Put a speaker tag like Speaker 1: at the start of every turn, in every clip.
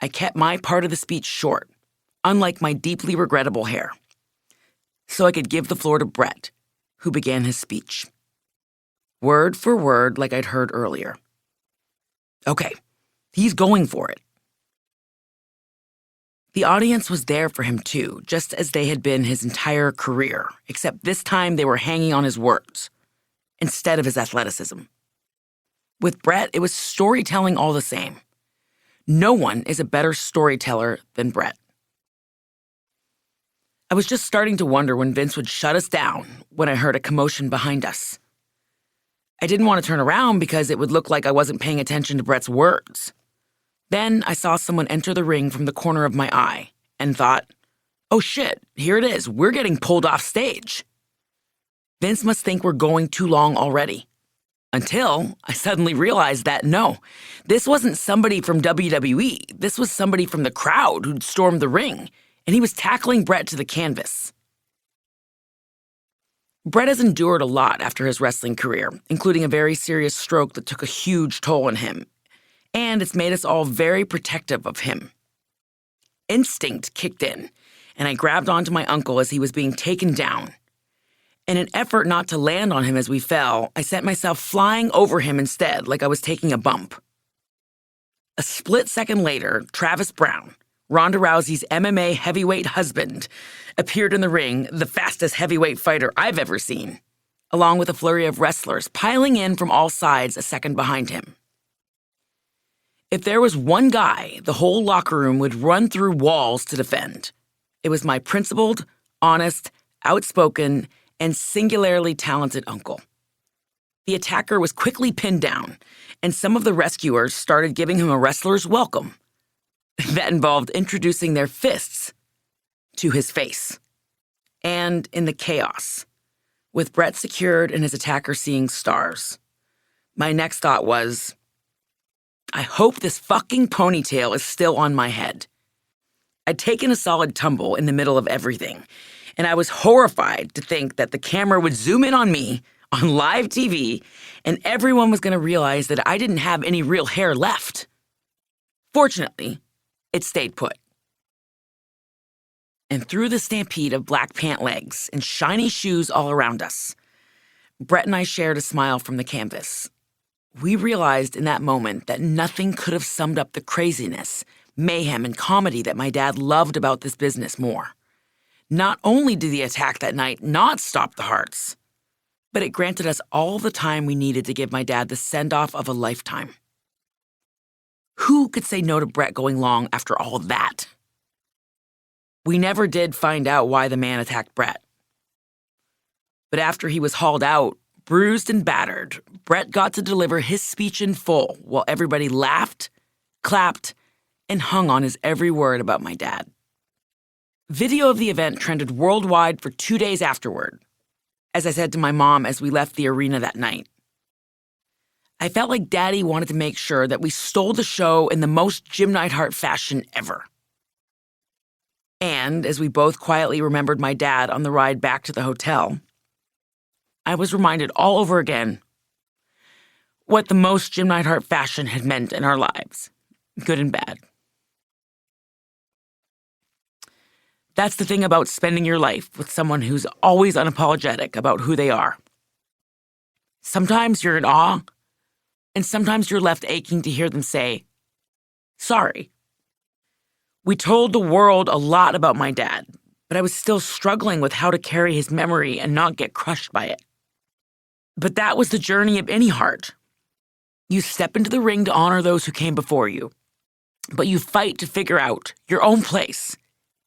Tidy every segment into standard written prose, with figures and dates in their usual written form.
Speaker 1: I kept my part of the speech short, unlike my deeply regrettable hair, so I could give the floor to Brett, who began his speech. Word for word like I'd heard earlier. Okay, he's going for it. The audience was there for him too, just as they had been his entire career, except this time they were hanging on his words, instead of his athleticism. With Brett, it was storytelling all the same. No one is a better storyteller than Brett. I was just starting to wonder when Vince would shut us down when I heard a commotion behind us. I didn't want to turn around because it would look like I wasn't paying attention to Brett's words. Then I saw someone enter the ring from the corner of my eye and thought, oh shit, here it is, we're getting pulled off stage. Vince must think we're going too long already. Until I suddenly realized that no, this wasn't somebody from WWE, this was somebody from the crowd who'd stormed the ring, and he was tackling Brett to the canvas. Brett has endured a lot after his wrestling career, including a very serious stroke that took a huge toll on him, and it's made us all very protective of him. Instinct kicked in, and I grabbed onto my uncle as he was being taken down. In an effort not to land on him as we fell, I sent myself flying over him instead, like I was taking a bump. A split second later, Travis Brown, Ronda Rousey's MMA heavyweight husband, appeared in the ring, the fastest heavyweight fighter I've ever seen, along with a flurry of wrestlers piling in from all sides a second behind him. If there was one guy the whole locker room would run through walls to defend, it was my principled, honest, outspoken, and singularly talented uncle. The attacker was quickly pinned down, and some of the rescuers started giving him a wrestler's welcome. That involved introducing their fists to his face. And in the chaos, with Brett secured and his attacker seeing stars, my next thought was, I hope this fucking ponytail is still on my head. I'd taken a solid tumble in the middle of everything, and I was horrified to think that the camera would zoom in on me on live TV and everyone was going to realize that I didn't have any real hair left. Fortunately, it stayed put. And through the stampede of black pant legs and shiny shoes all around us, Brett and I shared a smile from the canvas. We realized in that moment that nothing could have summed up the craziness, mayhem, and comedy that my dad loved about this business more. Not only did the attack that night not stop the Harts, but it granted us all the time we needed to give my dad the send-off of a lifetime. Who could say no to Brett going long after all that? We never did find out why the man attacked Brett. But after he was hauled out, bruised and battered, Brett got to deliver his speech in full while everybody laughed, clapped, and hung on his every word about my dad. Video of the event trended worldwide for 2 days afterward, as I said to my mom as we left the arena that night. I felt like Daddy wanted to make sure that we stole the show in the most Jim Neidhart fashion ever. And as we both quietly remembered my dad on the ride back to the hotel, I was reminded all over again what the most Jim Neidhart fashion had meant in our lives, good and bad. That's the thing about spending your life with someone who's always unapologetic about who they are. Sometimes you're in awe, and sometimes you're left aching to hear them say, sorry. We told the world a lot about my dad, but I was still struggling with how to carry his memory and not get crushed by it. But that was the journey of any Hart. You step into the ring to honor those who came before you, but you fight to figure out your own place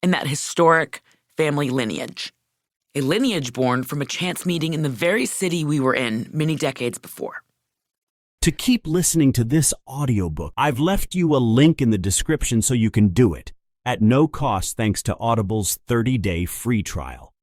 Speaker 1: in that historic family lineage. A lineage born from a chance meeting in the very city we were in many decades before.
Speaker 2: To keep listening to this audiobook, I've left you a link in the description so you can do it, at no cost thanks to Audible's 30-day free trial.